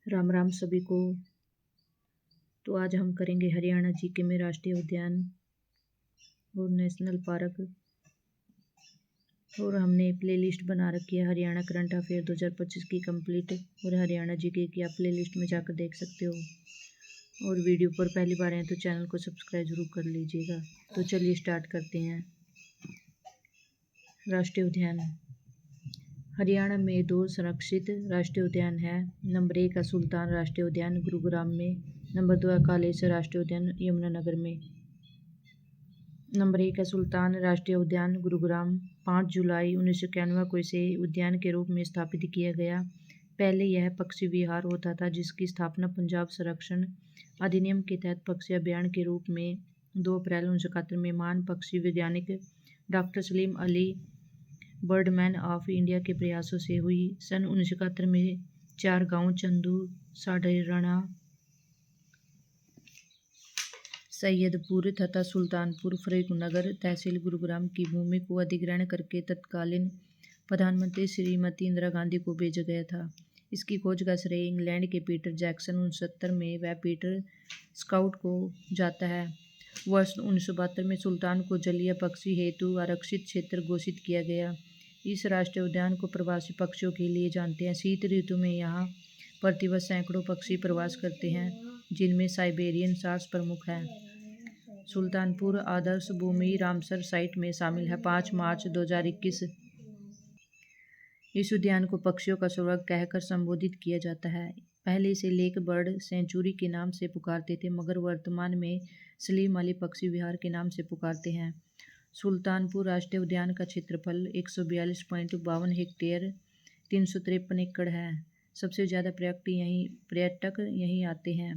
राम राम सभी को। तो आज हम करेंगे हरियाणा जीके में राष्ट्रीय उद्यान और नेशनल पार्क, और हमने प्लेलिस्ट बना रखी है हरियाणा करंट अफेयर 2025 की कंप्लीट, और हरियाणा जीके की आप प्लेलिस्ट में जाकर देख सकते हो। और वीडियो पर पहली बार हैं तो चैनल को सब्सक्राइब जरूर कर लीजिएगा। तो चलिए स्टार्ट करते हैं। राष्ट्रीय उद्यान हरियाणा में 2 संरक्षित राष्ट्रीय उद्यान हैं। नंबर 1 है सुल्तान राष्ट्रीय उद्यान गुरुग्राम में। नंबर 2 है कालेसर राष्ट्रीय उद्यान यमुनानगर में। नंबर 1 है सुल्तान राष्ट्रीय उद्यान गुरुग्राम। 5 जुलाई 1991 को इसे उद्यान के रूप में स्थापित किया गया। पहले यह पक्षी विहार होता था, जिसकी स्थापना पंजाब संरक्षण अधिनियम के तहत पक्षी अभ्यारण्य के रूप में 2 अप्रैल 1971 में महान पक्षी वैज्ञानिक doctor Salim Ali Birdman of India के प्रयासों से हुई। सन 1971 में 4 गांव चंदू, साढ़ेराना, सैयदपुर तथा सुल्तानपुर फरीदनगर तहसील गुरुग्राम की भूमि को अधिग्रहण करके तत्कालीन प्रधानमंत्री श्रीमती इंदिरा गांधी को भेजा गया था। इसकी खोज का श्रेय इंग्लैंड के पीटर जैक्सन 1970 में व पीटर स्काउट को जाता है। वर्ष 1972 में सुल्तान को जलीय पक्षी हेतु आरक्षित क्षेत्र घोषित किया गया। इस राष्ट्रीय उद्यान को प्रवासी पक्षियों के लिए जानते हैं। शीत ऋतु में यहाँ प्रतिवर्ष सैकड़ों पक्षी प्रवास करते हैं, जिनमें साइबेरियन सार्स प्रमुख है। सुल्तानपुर आदर्श भूमि रामसर साइट में शामिल है। 5 मार्च 2021 इस उद्यान को पक्षियों का स्वर्ग कहकर संबोधित किया जाता है। पहले इसे लेक बर्ड सेंचुरी के नाम से पुकारते थे, मगर वर्तमान में सलीम अली पक्षी विहार के नाम से पुकारते हैं। सुल्तानपुर राष्ट्रीय उद्यान का क्षेत्रफल 142.52 हेक्टेयर 353 एकड़ है। सबसे ज़्यादा पर्यटक यहीं आते हैं।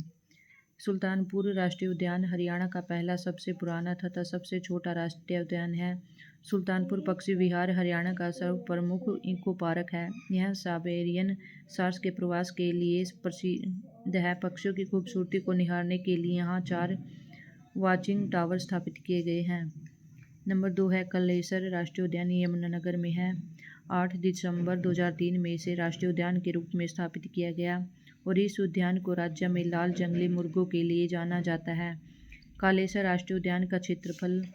सुल्तानपुर राष्ट्रीय उद्यान हरियाणा का पहला, सबसे पुराना तथा सबसे छोटा राष्ट्रीय उद्यान है। सुल्तानपुर पक्षी विहार हरियाणा का सर्वप्रमुख इको पार्क है। यह साइबेरियन सार्स के प्रवास के लिए प्रसिद्ध है। पक्षियों की खूबसूरती को निहारने के लिए यहाँ 4 वाचिंग टावर स्थापित किए गए हैं। नंबर 2 है कालेसर राष्ट्रीय उद्यान, यमुनानगर में है। 8 दिसंबर 2003 में इसे राष्ट्रीय उद्यान के रूप में स्थापित किया गया, और इस उद्यान को राज्य में लाल जंगली मुर्गों के लिए जाना जाता है। कालेसर राष्ट्रीय उद्यान का क्षेत्रफल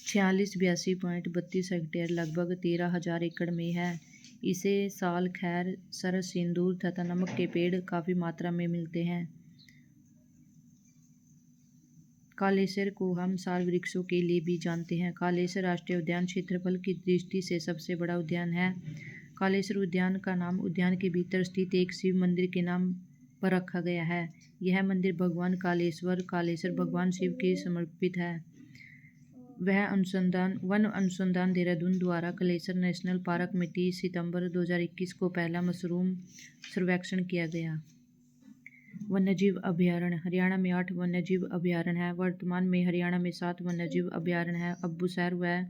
4682.32 हेक्टेयर लगभग 13,000 एकड़ में है। इसे साल, खैर, सरस, सिंदूर तथा नमक के पेड़ काफ़ी मात्रा में मिलते हैं। कालेसर को हम साल वृक्षों के लिए भी जानते हैं। कालेसर राष्ट्रीय उद्यान क्षेत्रफल की दृष्टि से सबसे बड़ा उद्यान है। कालेसर उद्यान का नाम उद्यान के भीतर स्थित एक शिव मंदिर के नाम पर रखा गया है। यह मंदिर भगवान कालेसर भगवान शिव के समर्पित है। वन अनुसंधान देहरादून द्वारा कालेसर नेशनल पार्क में 30 सितंबर 2021 को पहला मशरूम सर्वेक्षण किया गया। वन्यजीव अभयारण्य हरियाणा में 8 वन्यजीव अभयारण्य है। वर्तमान में हरियाणा में 7 वन्यजीव अभयारण्य है। अब्बूसैर व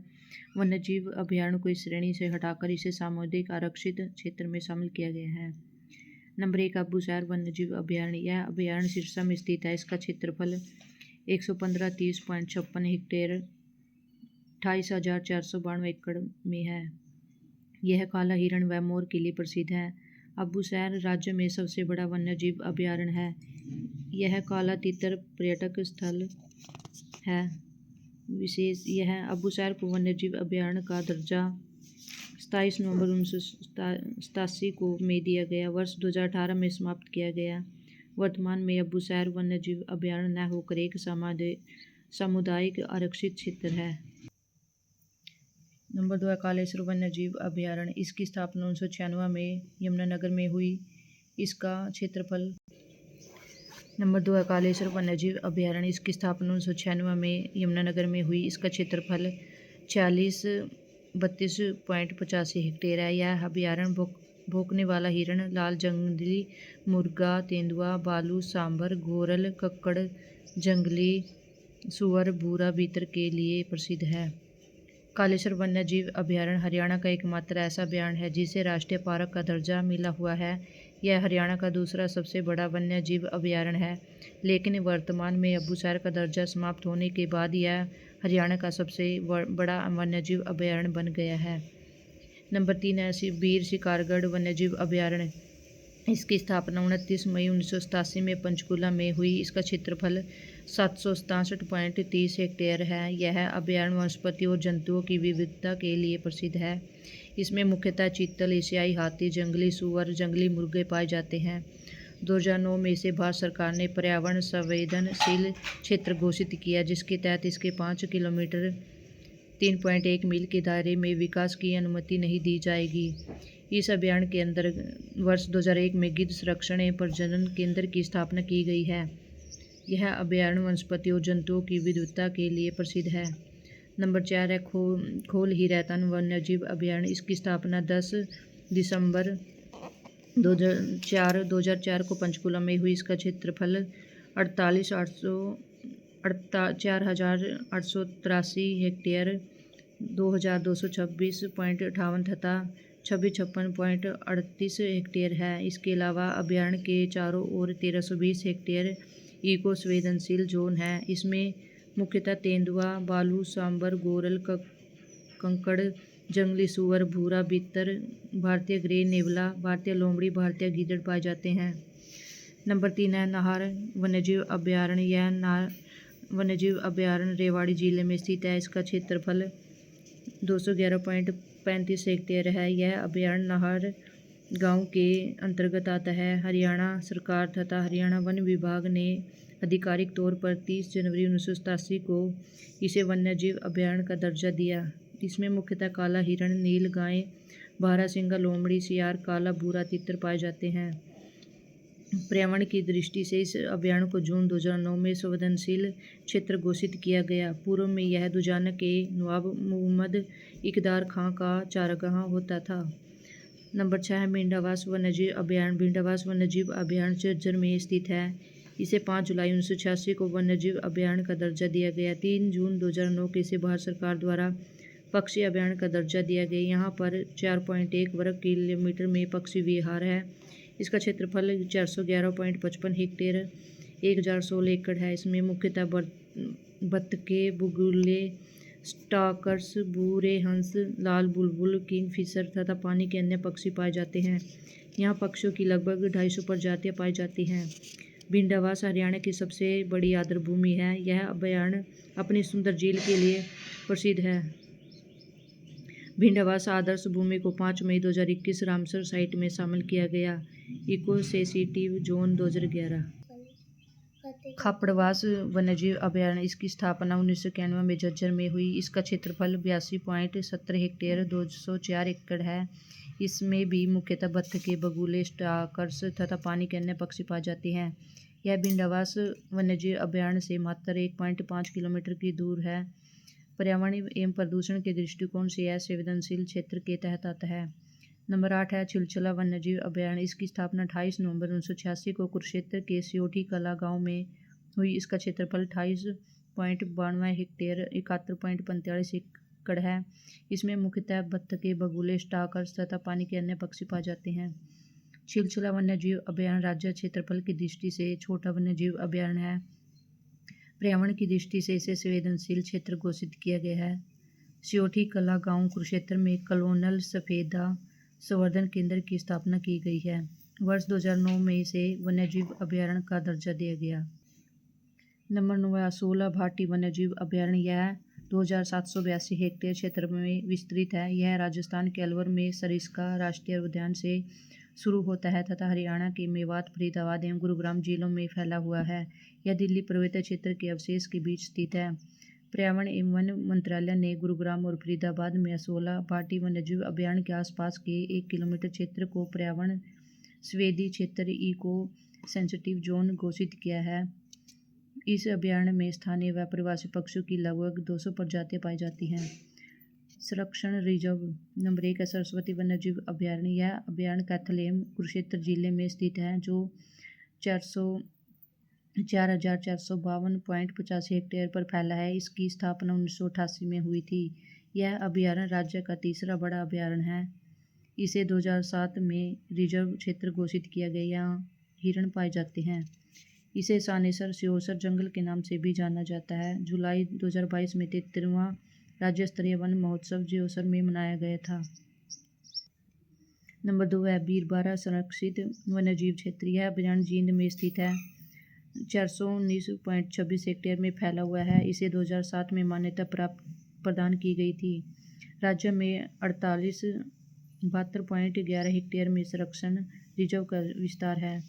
वन्यजीव अभयारण्य को इस श्रेणी से हटाकर इसे सामुदायिक आरक्षित क्षेत्र में शामिल किया गया है। नंबर 1 अब्बूसैर वन्यजीव अभयारण्य। यह अभयारण्य सिरसा में स्थित है। इसका क्षेत्रफल 115.30 हेक्टेयर 28,492 एकड़ में है। यह काला हिरण व मोर के लिए प्रसिद्ध है। अब्बूसैर राज्य में सबसे बड़ा वन्यजीव अभयारण्य है। यह काला तितर पर्यटक स्थल है। विशेष यह अब्बूसैर को वन्यजीव अभयारण्य का दर्जा 27 नवंबर 1987 को में दिया गया। वर्ष 2018 में समाप्त किया गया। वर्तमान में अब्बूसैर वन्यजीव अभयारण्य न होकर एक सामुदायिक आरक्षित क्षेत्र है। नंबर 2 है कालेसर वन्यजीव अभयारण्य। इसकी स्थापना 1996 में यमुनानगर में हुई। इसका क्षेत्रफल नंबर 2 है कालेसर वन्यजीव अभयारण्य। इसकी स्थापना 1996 में यमुनानगर में हुई। इसका क्षेत्रफल 4632.85 हेक्टेयर है। यह अभयारण्य भौंकने वाला हिरण, लाल जंगली मुर्गा, तेंदुआ, भालू, सांभर, घोरल, कक्कड़, जंगली सुअर, भूरा बीतर के लिए प्रसिद्ध है। कालेसर वन्यजीव अभयारण्य हरियाणा का एकमात्र ऐसा अभयारण्य है जिसे राष्ट्रीय पार्क का दर्जा मिला हुआ है। यह हरियाणा का दूसरा सबसे बड़ा वन्यजीव अभयारण्य है, लेकिन वर्तमान में अब्बूसैर का दर्जा समाप्त होने के बाद यह हरियाणा का सबसे बड़ा वन्यजीव अभयारण्य बन गया है। नंबर 3 है वीर शिकारगढ़ वन्यजीव अभयारण्य। इसकी स्थापना 29 मई 1987 में पंचकूला में हुई। इसका क्षेत्रफल 767.30 हेक्टेयर है। यह अभयारण्य वनस्पति और जंतुओं की विविधता के लिए प्रसिद्ध है। इसमें मुख्यतः चीतल, एशियाई हाथी, जंगली सूअर, जंगली मुर्गे पाए जाते हैं। 2009 में इसे भारत सरकार ने पर्यावरण संवेदनशील क्षेत्र घोषित किया, जिसके तहत इसके 5 किलोमीटर 3.1 मील के दायरे में विकास की अनुमति नहीं दी जाएगी। इस अभियान के अंदर वर्ष 2001 में गिद्ध संरक्षण एवं प्रजनन केंद्र की स्थापना की गई है। यह अभयारण्य वनस्पति और जंतुओं की विविधता के लिए प्रसिद्ध है। नंबर 4 है खोल ही रहतन वन्यजीव अभयारण्य। इसकी स्थापना 10 दिसंबर 2004 को पंचकूला में हुई। इसका क्षेत्रफल 4,883 हेक्टेयर 2,226.58 तथा 2656.38 हेक्टेयर है। इसके अलावा अभयारण्य के चारों ओर 1320 हेक्टेयर इको संवेदनशील जोन है। इसमें मुख्यतः तेंदुआ, बालू, सांबर, गोरल, कंकड़, जंगली सूअर, भूरा बित्तर, भारतीय ग्रे नेवला, भारतीय लोमड़ी, भारतीय गीदड़ पाए जाते हैं। नंबर 3 है नाहर वन्यजीव अभयारण्य। यह नाहर वन्यजीव अभयारण्य रेवाड़ी जिले में स्थित है। इसका क्षेत्रफल 211.35 हेक्टेयर है। यह अभयारण्य नाहर गांव के अंतर्गत आता है। हरियाणा सरकार तथा हरियाणा वन विभाग ने आधिकारिक तौर पर 30 जनवरी 1987 को इसे वन्यजीव अभयारण्य का दर्जा दिया। इसमें मुख्यतः काला हिरण, नील गाय, बारहसिंगा, लोमड़ी, सियार, काला भूरा तितर पाए जाते हैं। पर्यावरण की दृष्टि से इस अभयारण्य को जून 2009 में संवेदनशील क्षेत्र घोषित किया गया। पूर्व में यह दुजाना के नवाब मोहम्मद इकबाल खां का चारागाह होता था। नंबर 6 है भिंडावास वन्यजीव अभयारण्य। भिंडावास वन्यजीव अभयारण्य झज्जर में स्थित है। इसे 5 जुलाई 1986 को वन्यजीव अभयारण्य का दर्जा दिया गया। 3 जून 2009 को इसे भारत सरकार द्वारा पक्षी अभयारण्य का दर्जा दिया गया। यहाँ पर 4.1 वर्ग किलोमीटर में पक्षी विहार है। इसका क्षेत्रफल 411.55 हेक्टेयर 1016 एकड़ है। इसमें मुख्यतः बत्तखे, बुगुले, स्टाकर्स, भूरे हंस, लाल बुलबुल, किंगफिशर तथा पानी के अन्य पक्षी पाए जाते हैं। यहाँ पक्षियों की लगभग 250 प्रजातियाँ पाई जाती हैं। भिंडावास हरियाणा की सबसे बड़ी आर्द्रभूमि है। यह अभयारण्य अपनी सुंदर झील के लिए प्रसिद्ध है। भिंडावास आदर्श भूमि को 5 मई 2021 रामसर साइट में शामिल किया गया। Eco sensitive zone 2011। खापड़वास वन्यजीव अभयारण्य। इसकी स्थापना 1991 में झज्जर में हुई। इसका क्षेत्रफल 82.70 हेक्टेयर 204 एकड़ है। इसमें भी मुख्यतः बत्तखे, बगुले, स्टाकर्स तथा पानी के अन्य पक्षी पाए जाते हैं। यह भिंडावास वन्यजीव अभयारण्य से मात्र 1.5 किलोमीटर की दूर है। पर्यावरण एवं प्रदूषण के दृष्टिकोण से यह संवेदनशील क्षेत्र के तहत आता है। नंबर 8 है छिलछला वन्यजीव अभयारण्य। इसकी स्थापना 28 नवंबर 1986 को कुरुक्षेत्र के सियोठी कला गांव में हुई। इसका क्षेत्रफल 28.92 हेक्टेयर 71.45 एकड़ है। इसमें मुख्यतः बत्तखे, बगुले, स्टाकर्स तथा पानी के अन्य पक्षी पाए जाते हैं। छिलछला वन्यजीव अभयारण्य राज्य क्षेत्रफल की दृष्टि से छोटा वन्यजीव अभयारण्य है। पर्यावरण की दृष्टि से इसे संवेदनशील क्षेत्र घोषित किया गया है। सियोठी कला गांव कुरुक्षेत्र में कलोनल सफेदा संवर्धन केंद्र की स्थापना की गई है। वर्ष 2009 में इसे वन्यजीव अभयारण्य का दर्जा दिया गया। नंबर 9 असोला भाटी वन्यजीव अभयारण्य। यह 2782 हेक्टेयर क्षेत्र में विस्तृत है। यह राजस्थान के अलवर में सरिस्का राष्ट्रीय उद्यान से शुरू होता है तथा हरियाणा के मेवात, फरीदाबाद एवं गुरुग्राम जिलों में फैला हुआ है। यह दिल्ली पर्वतीय क्षेत्र के अवशेष के बीच स्थित है। पर्यावरण एवं वन मंत्रालय ने गुरुग्राम और फरीदाबाद में असोला भाटी वन्यजीव अभयारण्य के आसपास के 1 किलोमीटर क्षेत्र को पर्यावरण संवेदी क्षेत्र इको सेंसिटिव जोन घोषित किया है। इस अभयारण्य में स्थानीय व प्रवासी पक्षियों की लगभग 200 प्रजातियां पाई जाती हैं। संरक्षण रिजर्व। नंबर 1 है सरस्वती वन्यजीव अभयारण्य। यह अभयारण्य कैथलेम कुरुक्षेत्र जिले में स्थित है, जो 4452.85 हेक्टेयर पर फैला है। इसकी स्थापना 1988 में हुई थी। यह अभयारण्य राज्य का तीसरा बड़ा अभयारण्य है। इसे 2007 में रिजर्व क्षेत्र घोषित किया गया। यहाँ हिरण पाए जाते हैं। इसे सानेसर सियोसर जंगल के नाम से भी जाना जाता है। जुलाई 2022 में 73वां राज्य स्तरीय वन महोत्सव सियोसर में मनाया गया था। नंबर 2 है बीरबारा संरक्षित वन्यजीव क्षेत्र। यह अभयारण्य जींद में स्थित है। 419.26 हेक्टेयर में फैला हुआ है। इसे 2007 में मान्यता प्राप्त प्रदान की गई थी। राज्य में 72.11 हेक्टेयर में संरक्षण रिजर्व का विस्तार है।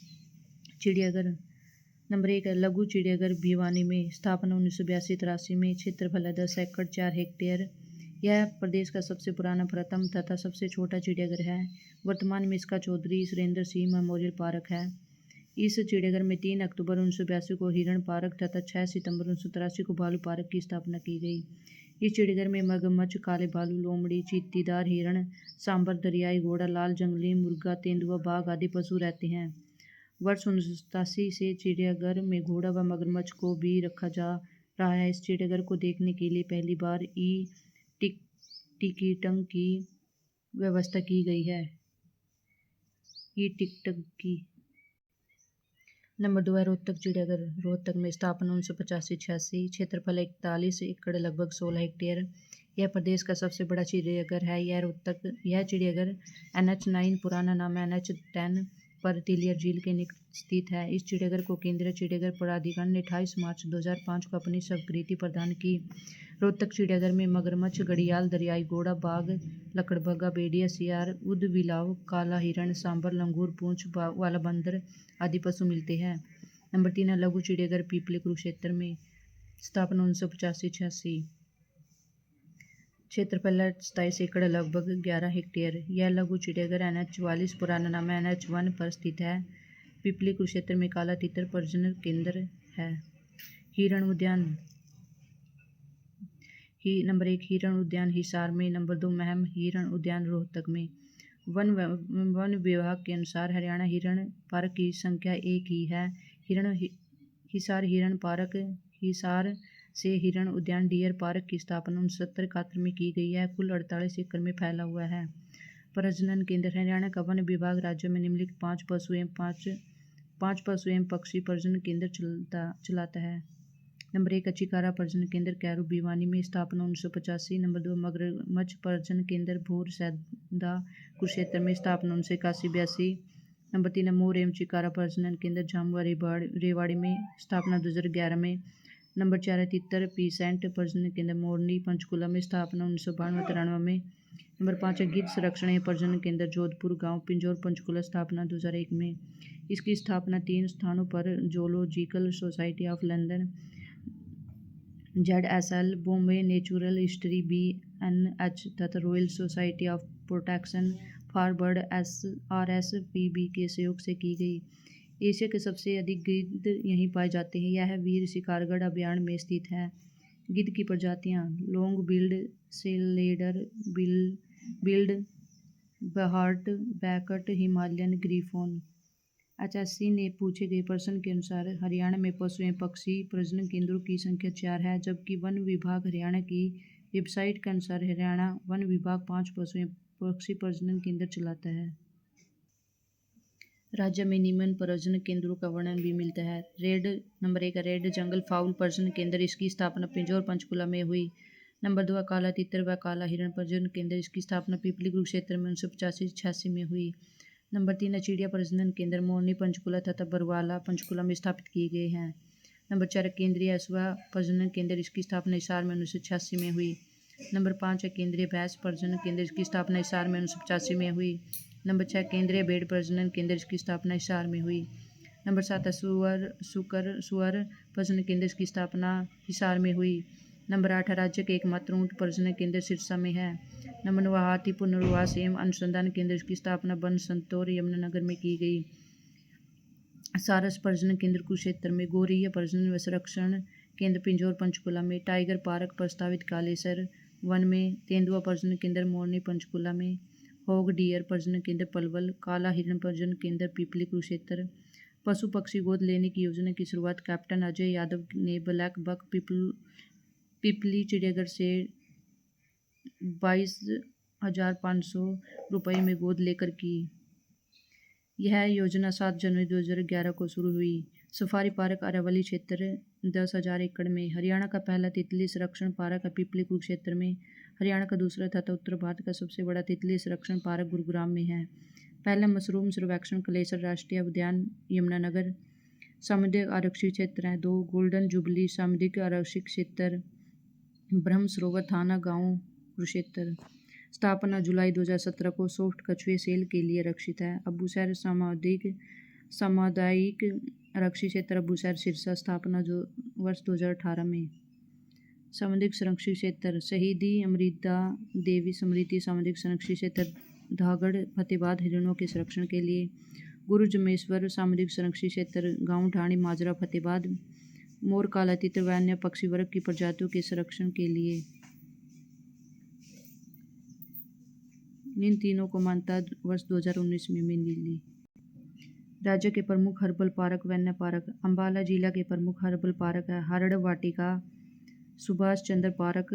चिड़ियाघर नंबर 1 है लघु चिड़ियाघर भिवानी में। स्थापना 1982-83 में। क्षेत्रफल है 10 एकड़ 4 हेक्टेयर। यह प्रदेश का सबसे पुराना, प्रथम तथा सबसे छोटा चिड़ियाघर है। वर्तमान में इसका चौधरी सुरेंद्र सिंह मेमोरियल पार्क है। इस चिड़ियाघर में 3 अक्टूबर 1982 को हिरण पार्क तथा 6 सितंबर 1983 को भालू पार्क की स्थापना की गई। इस चिड़ियाघर में मगरमच्छ, काले भालू, लोमड़ी, चीतीदार हिरण, सांबर, दरियाई घोड़ा, लाल जंगली मुर्गा, तेंदुआ, बाघ आदि पशु रहते हैं। वर्ष 1987 से चिड़ियाघर में घोड़ा व मगरमच्छ को भी रखा जा रहा है। इस चिड़ियाघर को देखने के लिए पहली बार टिकटों की व्यवस्था की गई है। टिकटों की नंबर 2 है रोहतक चिड़ियाघर। रोहतक में स्थापना 1985-86। क्षेत्रफल 41 एकड़ लगभग 16 हेक्टेयर। यह प्रदेश का सबसे बड़ा चिड़ियाघर है। यह चिड़ियाघर NH9 पुराना नाम NH10 पर तिलियर झील के निकट स्थित है। इस चिड़ियाघर को केंद्रीय चिड़ियाघर प्राधिकरण ने 28 मार्च 2005 को अपनी स्वीकृति प्रदान की। रोहतक चिड़ियाघर में मगरमच्छ, घड़ियाल, दरियाई घोड़ा, बाघ, लकड़बग्गा, भेड़िया, सियार, ऊदबिलाव, काला हिरण, सांबर, लंगूर, पूंछ वाला बंदर आदि पशु मिलते हैं। नंबर 3 है लघु चिड़ियाघर पीपली कुरुक्षेत्र में। स्थापना 1985-86। क्षेत्रफल 27 एकड़ लगभग 11 हेक्टेयर। यह लघु चिड़ियाघर NH44 पुराना नाम NH1 पर स्थित है। पीपली कुरुक्षेत्र में काला तीतर प्रजनन केंद्र है। हिरण उद्यान नंबर 1 हिरण उद्यान हिसार में। नंबर 2 महम हिरण उद्यान रोहतक में। वन विभाग के अनुसार हरियाणा हिरण पार्क की संख्या 1 ही है। हिसार हिरण पार्क हिसार से हिरण उद्यान डियर पार्क की स्थापना 1970-71 में की गई है। कुल 48 एकड़ में फैला हुआ है। प्रजनन केंद्र हरियाणा का वन विभाग राज्य में निम्नलिखित 5 पशु एवं पक्षी प्रजनन केंद्र चलाता है। नंबर 1 चिकारा प्रजनन केंद्र कैरू भिवानी में। स्थापना 1985। नंबर 2 मगरमच्छ प्रजनन केंद्र भूर सैदा कुरुक्षेत्र में। स्थापना 1981-82। नंबर 3 मोर एवं चिकारा प्रजनन केंद्र झामुआ रेवाड़ी में। स्थापना 2011 में। नंबर 4 है तितर पीसेंट प्रजनन केंद्र मोरनी पंचकुला में। स्थापना 1992-93 में। नंबर 5 है गिद्ध संरक्षण एवं प्रजनन केंद्र जोधपुर गांव पिंजौर पंचकुला। स्थापना 2001 में। इसकी स्थापना 3 स्थानों पर zoological society of London ZSL, Bombay natural history BNH तथा royal society of protection for bird RSPB के सहयोग से की गई। एशिया के सबसे अधिक गिद्ध यहीं पाए जाते हैं। यह वीर शिकारगढ़ अभयारण्य में स्थित है। गिद्ध की प्रजातियां लॉन्ग बिल्ड, सेलेडर बिल्ड, बहार्ट, बैकट, हिमालयन ग्रीफोन। HSC ने पूछे गए प्रश्न के अनुसार हरियाणा में पशु एवं पक्षी प्रजनन केंद्रों की संख्या 4 है, जबकि वन विभाग हरियाणा की वेबसाइट के अनुसार हरियाणा वन विभाग 5 पशु एवं पक्षी प्रजनन केंद्र चलाता है। राज्य में निम्न प्रजनन केंद्रों का वर्णन भी मिलता है। नंबर 1 रेड जंगल फाउल प्रजनन केंद्र। इसकी स्थापना पिंजौर पंचकुला में हुई। नंबर 2 काला तीतर व काला हिरण प्रजनन केंद्र। इसकी स्थापना पीपली कुरुक्षेत्र में 1985-86 में हुई। नंबर 3 चिड़िया प्रजनन केंद्र मोरनी पंचकुला तथा बरवाला पंचकुला में स्थापित किए गए हैं। नंबर 4 केंद्रीय हसुआ प्रजनन केंद्र। इसकी स्थापना हिसार में 1986 में हुई। नंबर 5 है केंद्रीय भैंस प्रजनन केंद्र। इसकी स्थापना हिसार में 1985 में हुई। नंबर 6 केंद्रीय भेड़ प्रजनन केंद्र। इसकी स्थापना हिसार में हुई। नंबर 7 है सुअर प्रजनन केंद्र। इसकी स्थापना हिसार में हुई। नंबर 8 है राज्य के एकमात्र ऊंट प्रजनन केंद्र सिरसा में है। नंबर 9 हाथी पुनर्वास एवं अनुसंधान केंद्र की स्थापना बन संतौर यमुनानगर में की गई। सारस प्रजनन केंद्र कुरुक्षेत्र में। गौरीय प्रजनन व संरक्षण केंद्र पिंजौर पंचकुला में। टाइगर पार्क प्रस्तावित कालेसर वन में। तेंदुआ प्रजनन केंद्र मोरनी पंचकुला में। होग डियर प्रजनन केंद्र पलवल। काला हिरण प्रजनन केंद्र पीपली कुरुक्षेत्र। पशु पक्षी गोद लेने की योजना की शुरुआत कैप्टन अजय यादव ने ब्लैक बक पीपली चिड़ियाघर से 22,500 रुपये में गोद लेकर की। यह योजना 7 जनवरी 2011 को शुरू हुई। सफारी पार्क अरावली क्षेत्र 10,000 एकड़ में। हरियाणा का पहला तितली संरक्षण पार्क है पीपली कुरुक्षेत्र में। हरियाणा का दूसरा तथा उत्तर भारत का सबसे बड़ा तितली संरक्षण पार्क गुरुग्राम में है। पहला मशरूम सर्वेक्षण कलेसर राष्ट्रीय उद्यान यमुनानगर। सामुदायिक आरक्षित क्षेत्र हैं 2 गोल्डन जुबली सामुदायिक आरक्षित क्षेत्र, ब्रह्म सरोवर थाना गांव कुरुक्षेत्र। स्थापना जुलाई 2017 को सॉफ्ट कछुए सेल के लिए आरक्षित है। अबूसर सामुदायिक आरक्षित क्षेत्र अबूसर सिरसा। स्थापना जो वर्ष 2018 में। सामुदायिक संरक्षित क्षेत्र शहीदी अमृता देवी स्मृति सामुदायिक संरक्षित क्षेत्र धागड़ फतेहाबाद हिरणों के संरक्षण के लिए। गुरु जमेश्वर सामुदायिक संरक्षित क्षेत्र गांव ढाणी माजरा फतेहाबाद मोर काला तितर व अन्य पक्षी वर्ग की प्रजातियों के संरक्षण के लिए। इन तीनों को मान्यता वर्ष 2019 में मिली। राज्य के प्रमुख हर्बल पार्क वन्य पार्क। अम्बाला जिला के प्रमुख हर्बल पार्क है हरड़ वाटिका, सुभाष चंद्र पार्क,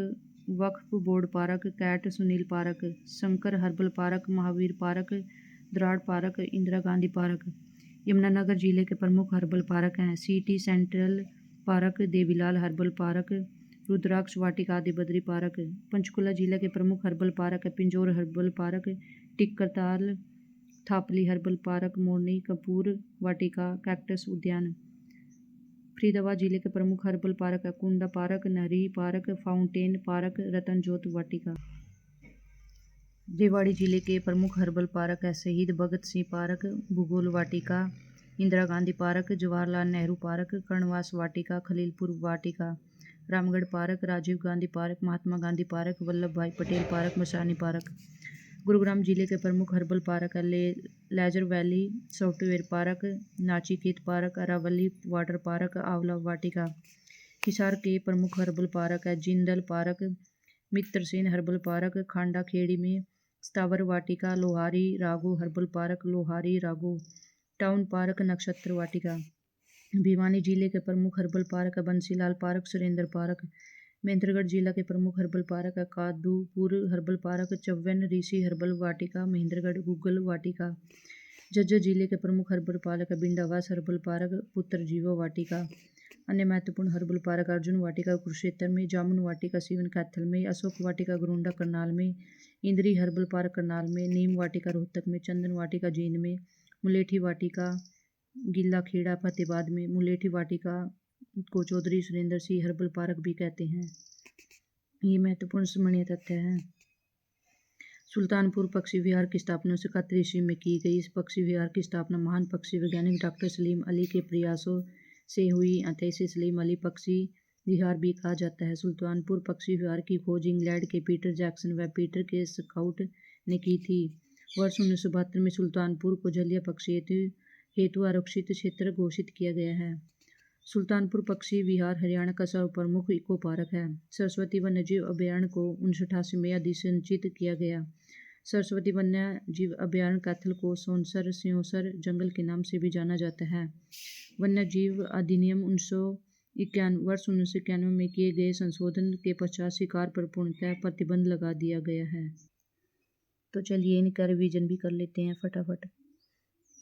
वक्फ बोर्ड पार्क, कैट Sunil park, Shankar herbal park, Mahavir park, द्राड़ पार्क, इंदिरा गांधी पार्क। यमुनानगर जिले के प्रमुख हर्बल पार्क हैं city central park, Devi Lal herbal park, Rudraksh वाटिका, आदि बद्री पार्क। पंचकुला जिला के प्रमुख हर्बल पार्क है Pinjore herbal park, Tikkartal Thapli herbal park, Morni कपूर वाटिका, कैक्टस उद्यान। फरीदाबाद जिले के प्रमुख हर्बल पार्क है कुंडा पार्क, नहरी पार्क, फाउंटेन पार्क, रतनजोत वाटिका। रेवाड़ी जिले के प्रमुख हर्बल पार्क है शहीद भगत सिंह पार्क, भूगोल वाटिका, इंदिरा गांधी पार्क, जवाहरलाल नेहरू पार्क, कर्णवास वाटिका, खलीलपुर वाटिका, Ramgarh park, Rajiv Gandhi park, Mahatma Gandhi park, Vallabh Bhai Patel park, Masani park. Gurugram जिले के प्रमुख हर्बल पार्क है leisure valley software park, Nachiket park, Aravali water park, आंवला वाटिका। हिसार के प्रमुख हर्बल पार्क है Jindal park, Mitrasen herbal park, Khanda Kheri में स्थावर वाटिका, Lohari Ragho herbal park, Lohari Ragho town park, नक्षत्र वाटिका। भिवानी जिले के प्रमुख हर्बल पार्क है बंसीलाल पार्क, सुरेंद्र पार्क। महेंद्रगढ़ जिला के प्रमुख हर्बल पार्क है कादूपुर हर्बल पार्क, चौवन ऋषि हर्बल वाटिका, महेंद्रगढ़ गूगल वाटिका। झज्जर जिले के प्रमुख हर्बल पार्क है बिंडावास हर्बल पार्क, पुत्र जीवो वाटिका। अन्य महत्वपूर्ण हर्बल पार्क अर्जुन वाटिका कुरुक्षेत्र में, जामुन वाटिका सीवन कैथल में, अशोक वाटिका गुरुंडा करनाल में, इंद्री हर्बल पार्क करनाल में, नीम वाटिका रोहतक में, चंदन वाटिका जींद में, मुलेठी वाटिका गिल्ला खेड़ा फतेहाबाद में। मुलेठी वाटिका को चौधरी सुरेंद्र सिंह हर्बल पार्क भी कहते हैं। ये महत्वपूर्ण स्मरणीय तथ्य हैं। सुल्तानपुर पक्षी विहार की स्थापना 1931 ईस्वी में की गई। इस पक्षी विहार की स्थापना महान पक्षी वैज्ञानिक डॉक्टर सलीम अली के प्रयासों से हुई, अतः इसे सलीम अली पक्षी विहार भी कहा जाता है। सुल्तानपुर पक्षी विहार की खोज इंग्लैंड के पीटर जैक्सन व पीटर के स्काउट ने की थी। वर्ष 1972 में सुल्तानपुर को जलीय पक्षी हेतु आरक्षित क्षेत्र घोषित किया गया है। सुल्तानपुर पक्षी विहार हरियाणा का सर्वप्रमुख इको पार्क है। सरस्वती वन्यजीव अभयारण्य को 1988 में अधिसूचित किया गया। सरस्वती वन्य जीव अभयारण्य कैथल को सोनसर सिंहोसर जंगल के नाम से भी जाना जाता है। वन्य जीव अधिनियम वर्ष 1991 में किए गए संशोधन के पश्चात शिकार पर पूर्णतः प्रतिबंध लगा दिया गया है। तो चलिए इनका रिवीजन भी कर लेते हैं फटाफट।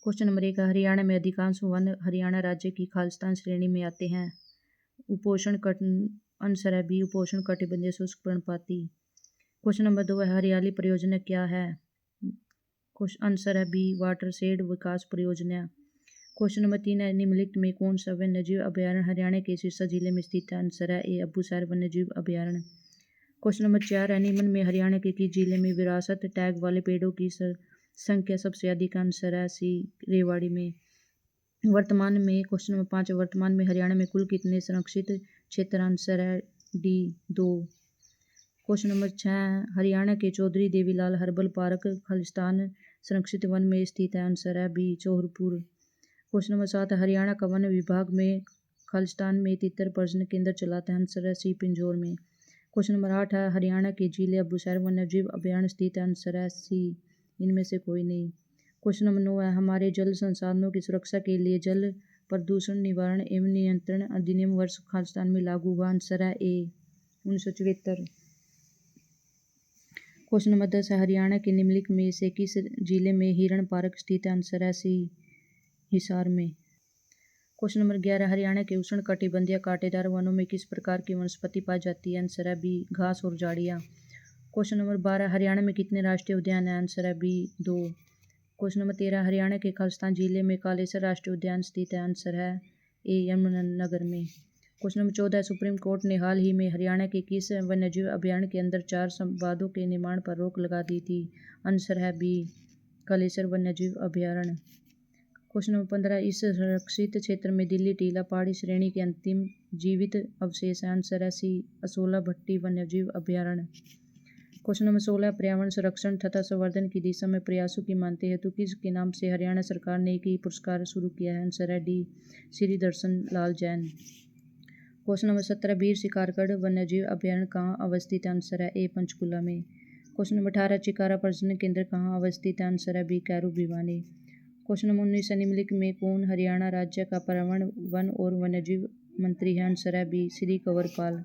क्वेश्चन नंबर 1, हरियाणा में अधिकांश वन हरियाणा राज्य की खालिस्तान श्रेणी में आते हैं। उपोष्ण आंसर है बी उपोष्ण कटिबंधीय शुष्क पर्णपाती। क्वेश्चन नंबर 2 है हरियाली परियोजना क्या है। आंसर है बी वाटरशेड विकास परियोजना। क्वेश्चन नंबर 3 है निम्नलिखित में कौन सा वन्यजीव अभयारण्य हरियाणा के सिरसा जिले में स्थित है। आंसर है ए अबूसर वन्यजीव अभयारण्य। क्वेश्चन नंबर 4 है निम्न में हरियाणा के किस जिले में विरासत टैग वाले पेड़ों की संख्या सबसे अधिक। आंसर है सी रेवाड़ी में। वर्तमान में क्वेश्चन नंबर 5 वर्तमान में हरियाणा में कुल कितने संरक्षित क्षेत्र। आंसर है डी 2। क्वेश्चन नंबर 6 हरियाणा के चौधरी देवीलाल हर्बल पार्क खालिस्तान संरक्षित वन में स्थित है। आंसर है बी चौहरपुर। क्वेश्चन नंबर 7 हरियाणा का वन विभाग में खालिस्तान में तितर प्रजनन केंद्र चलाता है। आंसर है सी पिंजौर में। क्वेश्चन नंबर 8 है हरियाणा के जिले अबूसर वन्यजीव अभयारण्य स्थित है। आंसर है सी इनमें से कोई नहीं। क्वेश्चन नंबर 9 है हमारे जल संसाधनों की सुरक्षा के लिए जल प्रदूषण निवारण एवं नियंत्रण अधिनियम वर्ष खालिस्तान में लागू हुआ। आंसर है ए 1974। क्वेश्चन नंबर 10 है हरियाणा के निम्नलिखित में से किस जिले में हिरण पार्क स्थित है। आंसर है सी हिसार में। क्वेश्चन नंबर 11 हरियाणा के उष्ण कटिबंधीय कांटेदार वनों में किस प्रकार की वनस्पति पाई जाती है। आंसर है बी घास और झाड़ियाँ। क्वेश्चन नंबर 12, हरियाणा में कितने राष्ट्रीय उद्यान हैं? आंसर है बी 2। क्वेश्चन नंबर 13, हरियाणा के खालिस्तान जिले में कालेसर राष्ट्रीय उद्यान स्थित है? आंसर है ए यमुनानगर में। क्वेश्चन नंबर 14, सुप्रीम कोर्ट ने हाल ही में हरियाणा के किस वन्यजीव अभयारण्य के अंदर 4 संवादों के निर्माण पर रोक लगा दी थी? आंसर है बी कालेसर वन्यजीव अभयारण्य। क्वेश्चन नंबर 15, इस संरक्षित क्षेत्र में दिल्ली टीला पहाड़ी श्रेणी के अंतिम जीवित अवशेष है? आंसर है सी असोला भट्टी वन्यजीव अभयारण्य। क्वेश्चन नंबर 16, पर्यावरण संरक्षण तथा संवर्धन की दिशा में प्रयासों की मानते हेतु किसके नाम से हरियाणा सरकार ने एक ही पुरस्कार शुरू किया है? आंसर है डी श्री दर्शन लाल जैन। क्वेश्चन नंबर 17, वीर शिकारगढ़ वन्यजीव अभयारण्य कहाँ अवस्थित है? आंसर है ए पंचकुला में। क्वेश्चन नंबर 18, चिकारा प्रजनन केंद्र कहाँ अवस्थित है? आंसर है B Kairu Bhiwani. Question number 19, निम्नलिखित में कौन हरियाणा राज्य का पर्यावरण वन और वन्यजीव मंत्री है? आंसर है B Shri Kanwarpal.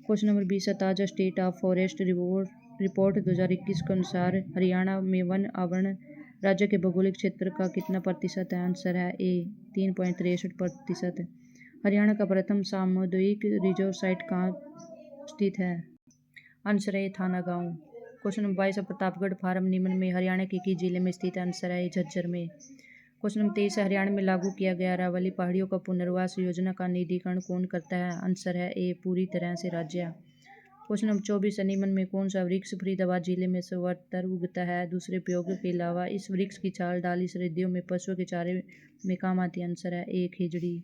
Question number 20, ताजा स्टेट ऑफ फॉरेस्ट रिपोर्ट 2021 के अनुसार हरियाणा में वन आवरण राज्य के भौगोलिक क्षेत्र का कितना प्रतिशत है? आंसर है ए 3.63%। हरियाणा का प्रथम सामुदायिक रिजर्व साइट कहाँ स्थित है? आंसर है थाना गांव। क्वेश्चन नंबर 22, प्रतापगढ़ फार्म निम्न में हरियाणा के किस जिले में स्थित है? आंसर है झज्जर में। क्वेश्चन नंबर 23, हरियाणा में लागू किया गया अरावली पहाड़ियों का पुनर्वास योजना का निधिकरण कौन करता है? आंसर है ए पूरी तरह से राज्य। क्वेश्चन नंबर 24, निम्न में कौन सा वृक्ष फरीदाबाद जिले में सर्वत्र उगता है? दूसरे उपयोगों के अलावा इस वृक्ष की छाल डाली सर्दियों में पशुओं के चारे में काम आती है? आंसर है ए खेजड़ी।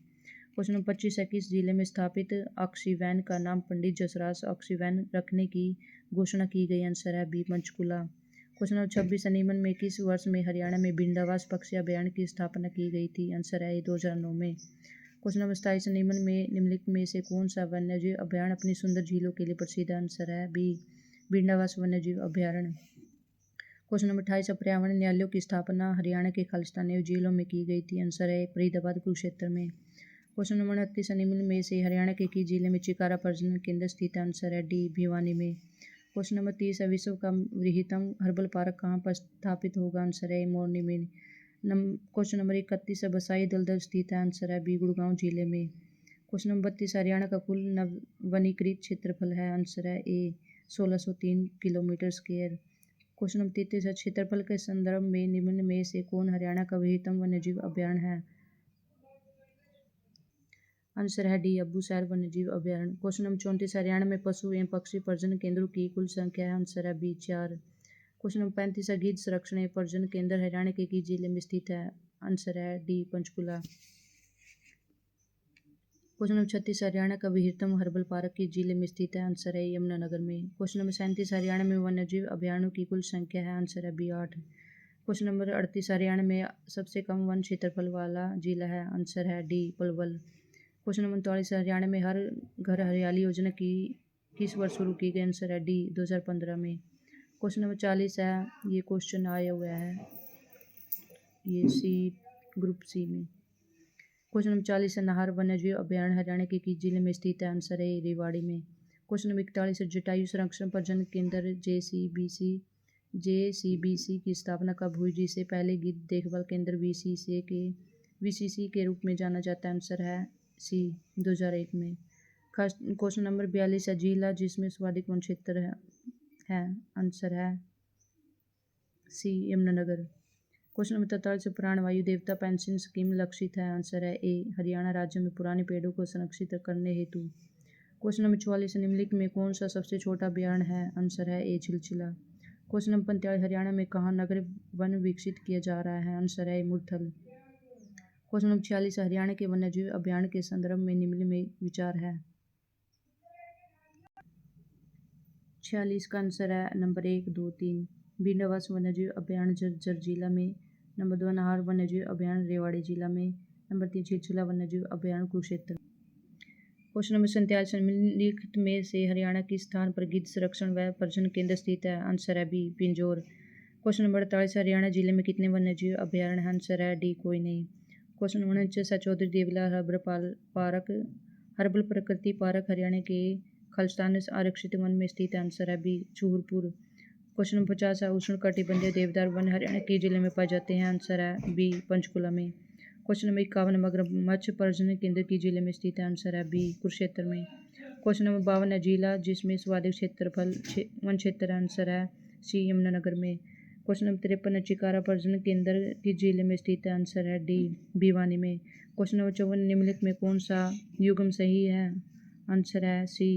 क्वेश्चन नंबर 25 है, किस जिले में स्थापित ऑक्सीवैन का नाम पंडित जसराज ऑक्सीवैन रखने की घोषणा की गई? आंसर है बी पंचकुला। क्वेश्चन नंबर 26, निम्न में किस वर्ष में हरियाणा में भिंडावास पक्षी अभयारण्य की स्थापना की गई थी? आंसर है 2009 में। क्वेश्चन नंबर 27, निम्नलिखित में से कौन सा वन्यजीव अभयारण्य अपनी सुंदर झीलों के लिए प्रसिद्ध है? आंसर है बी भिंडावास वन्यजीव अभयारण्य। क्वेश्चन नंबर 28, पर्यावरण न्यायालयों की स्थापना हरियाणा के खालिस्तानी जिलों में की गई थी? आंसर है फरीदाबाद कुरुक्षेत्र में। क्वेश्चन नंबर 29, निम्न में से हरियाणा के किस जिले में चिकारा प्रजनन केंद्र स्थित है? आंसर है डी भिवानी में। क्वेश्चन नंबर 30 है, विश्व का वृहत्तम हर्बल पार्क कहाँ पर स्थापित होगा? आंसर है मोरनी में। क्वेश्चन नंबर 31 है, बसाई दलदल स्थित है? आंसर है बी गुड़गांव जिले में। क्वेश्चन नंबर 32, हरियाणा का कुल नववनीकृत क्षेत्रफल है? आंसर है ए 1603 किलोमीटर स्क्वायर। क्वेश्चन नंबर 33 है, क्षेत्रफल के संदर्भ में निम्न में से कौन हरियाणा का वृहत्तम वन्यजीव अभयारण्य है? आंसर है डी अबूसैर वन्यजीव अभयारण्य। क्वेश्चन नंबर 34, हरियाणा में पशु एवं पक्षी प्रजनन केंद्रों की कुल संख्या है? आंसर है बी 4। क्वेश्चन नंबर 35 है, गिद्ध संरक्षण एवं प्रजनन केंद्र हरियाणा के किस जिले में स्थित है? आंसर है D Panchkula. Question number 36, Haryana का वृहत्तम हर्बल पार्क किस जिले में स्थित है? आंसर है यमुनानगर में। क्वेश्चन नंबर 37, हरियाणा में वन्यजीव अभयारण्यों की कुल संख्या है? आंसर है बी 8। क्वेश्चन नंबर 38, हरियाणा में सबसे कम वन क्षेत्रफल वाला जिला है? आंसर है D Palwal. Question number 39, Haryana में हर घर हरियाली योजना की किस वर्ष शुरू की गई? आंसर है डी 2015 में। क्वेश्चन नंबर 40 है, ये क्वेश्चन आया हुआ है ये सी ग्रुप सी में। क्वेश्चन नंबर 40 है, नाहर वन्यजीव अभयारण्य हरियाणा के किस जिले में स्थित है? आंसर है रेवाड़ी में। क्वेश्चन नंबर 41 है, जटायु संरक्षण प्रजनन केंद्र JCBC की स्थापना कब हुई, जिसे पहले गिद्ध देखभाल केंद्र VCC के रूप में जाना जाता है? आंसर है सी 2001 में। क्वेश्चन नंबर 42 है, जिला जिसमें सर्वाधिक वन क्षेत्र है? आंसर है सी यमुनानगर। क्वेश्चन नंबर 43, प्राणवायु देवता पेंशन स्कीम लक्षित है? आंसर है ए हरियाणा राज्य में पुराने पेड़ों को संरक्षित करने हेतु। क्वेश्चन नंबर 44, निम्नलिखित में कौन सा सबसे छोटा अभयारण्य है? आंसर है ए छिलचिला। क्वेश्चन नंबर 45, हरियाणा में कहाँ नगर वन विकसित किया जा रहा है? आंसर है मुरथल। क्वेश्चन नंबर 46, हरियाणा के वन्यजीव अभयारण्य के संदर्भ में निम्न में विचार है? 46 का आंसर है नंबर 1, 2, 3। भिंडावास वन्यजीव अभयारण्य झज्जर जिला में। नंबर 2, नाहर वन्यजीव अभयारण्य रेवाड़ी जिला में। नंबर 3, छिलचिला वन्यजीव अभयारण्य कुरुक्षेत्र। क्वेश्चन नंबर 47, निम्नलिखित में से हरियाणा किस स्थान पर गिद्ध संरक्षण व प्रजनन केंद्र स्थित है? आंसर है B Pinjore. Question number 48, Haryana जिले में कितने वन्यजीव अभयारण्य? आंसर है डी कोई नहीं। क्वेश्चन नंबर 49 है, चौधरी देवीलाल हर्बल प्रकृति पार्क हरियाणा के खालिस्तान आरक्षित वन में स्थित है? आंसर है बी चूरपुर। क्वेश्चन नंबर 50 है, उष्णकटिबंधीय देवदार वन हरियाणा के जिले में पाए जाते हैं? आंसर है बी पंचकुला में। क्वेश्चन नंबर 51, मगरमच्छ प्रजनन केंद्र की जिले में स्थित है? आंसर है बी कुरुक्षेत्र में। क्वेश्चन नंबर 52 है जिला जिसमें सर्वाधिक क्षेत्रफल वन क्षेत्र है, आंसर है सी यमुनानगर में। क्वेश्चन नंबर 53 है चिकारा प्रजनन केंद्र किस जिले में स्थित है, आंसर है डी भिवानी में। क्वेश्चन नंबर 54 निम्नलिखित में कौन सा युग्म सही है, आंसर है सी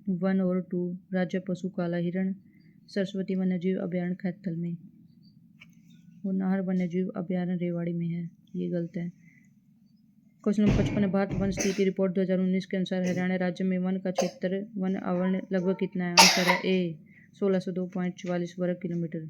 1 और 2। राज्य पशु काला हिरण सरस्वती वन्यजीव अभ्यारण्य खैथल में और नाहर वन्यजीव अभ्यारण्य रेवाड़ी में है, ये गलत है। क्वेश्चन नंबर 55 भारत वन स्थिति रिपोर्ट 2019 के अनुसार हरियाणा राज्य में वन का क्षेत्र वन आवरण लगभग कितना है, आंसर है ए 1602.44 वर्ग किलोमीटर।